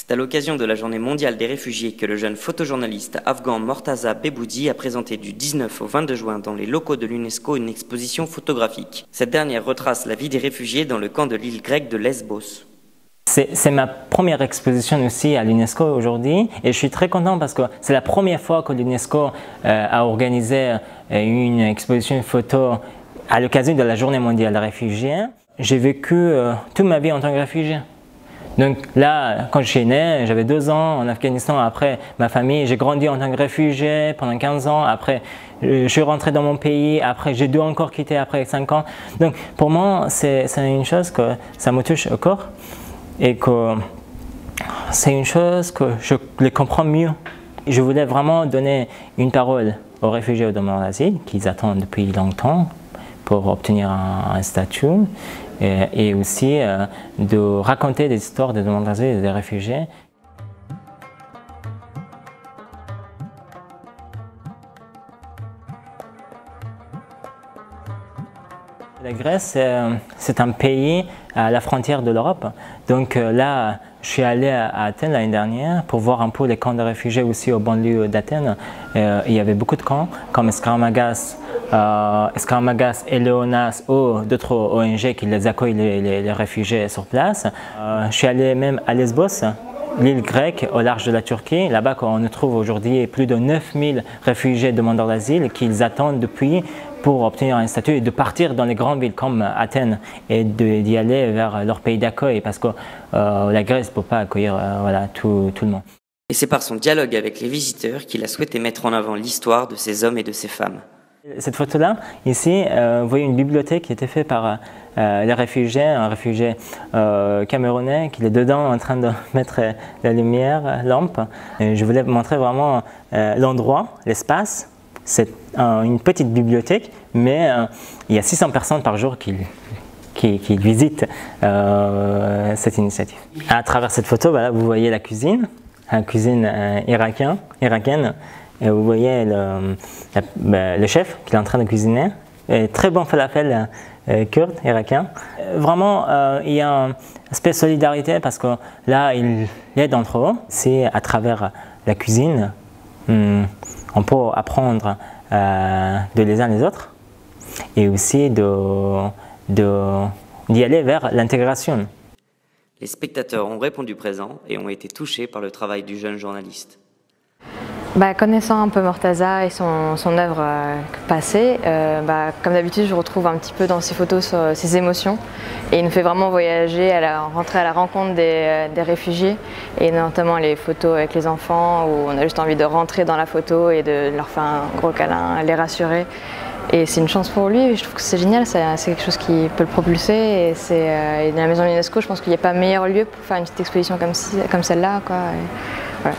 C'est à l'occasion de la Journée mondiale des réfugiés que le jeune photojournaliste afghan Mortaza Beboudi a présenté du 19 au 22 juin dans les locaux de l'UNESCO une exposition photographique. Cette dernière retrace la vie des réfugiés dans le camp de l'île grecque de Lesbos. C'est ma première exposition aussi à l'UNESCO aujourd'hui et je suis très content parce que c'est la première fois que l'UNESCO a organisé une exposition photo à l'occasion de la Journée mondiale des réfugiés. J'ai vécu toute ma vie en tant que réfugié. Donc là, quand je suis né, j'avais 2 ans en Afghanistan. Après ma famille, j'ai grandi en tant que réfugié pendant 15 ans. Après, je suis rentré dans mon pays. Après, j'ai dû encore quitter après 5 ans. Donc pour moi, c'est une chose que ça me touche au corps et que c'est une chose que je les comprends mieux. Je voulais vraiment donner une parole aux réfugiés aux demandeurs d'asile qu'ils attendent depuis longtemps pour obtenir un statut. Et aussi de raconter des histoires des demandeurs d'asile et des réfugiés. La Grèce, c'est un pays à la frontière de l'Europe. Donc là, je suis allé à Athènes l'année dernière pour voir un peu les camps de réfugiés aussi aux banlieues d'Athènes. Il y avait beaucoup de camps comme Skarmagas, Eleonas ou d'autres ONG qui les accueillent les réfugiés sur place. Je suis allé même à Lesbos, l'île grecque au large de la Turquie. Là-bas, on trouve aujourd'hui plus de 9000 réfugiés demandeurs d'asile qu'ils attendent depuis pour obtenir un statut et de partir dans les grandes villes comme Athènes et d'y aller vers leur pays d'accueil parce que la Grèce ne peut pas accueillir voilà, tout le monde. Et c'est par son dialogue avec les visiteurs qu'il a souhaité mettre en avant l'histoire de ces hommes et de ces femmes. Cette photo-là, ici, vous voyez une bibliothèque qui a été faite par les réfugiés, un réfugié camerounais qui est dedans en train de mettre la lumière, lampe. Et je voulais vous montrer vraiment l'endroit, l'espace. C'est une petite bibliothèque, mais il y a 600 personnes par jour qui visitent cette initiative. À travers cette photo, voilà, vous voyez la cuisine irakienne. Et vous voyez le chef qui est en train de cuisiner. Et très bon falafel kurde, irakien. Vraiment, il y a un aspect de solidarité parce que là, il aide entre eux. C'est à travers la cuisine, on peut apprendre de les uns les autres et aussi d'y aller vers l'intégration. Les spectateurs ont répondu présent et ont été touchés par le travail du jeune journaliste. Connaissant un peu Mortaza et son œuvre passée, comme d'habitude je retrouve un petit peu dans ses photos ses émotions et il nous fait vraiment voyager, rentrer à la rencontre des réfugiés et notamment les photos avec les enfants où on a juste envie de rentrer dans la photo et de leur faire un gros câlin, les rassurer. Et c'est une chance pour lui, et je trouve que c'est génial, c'est quelque chose qui peut le propulser et dans la maison de l'UNESCO, je pense qu'il n'y a pas meilleur lieu pour faire une petite exposition comme celle-là. Voilà.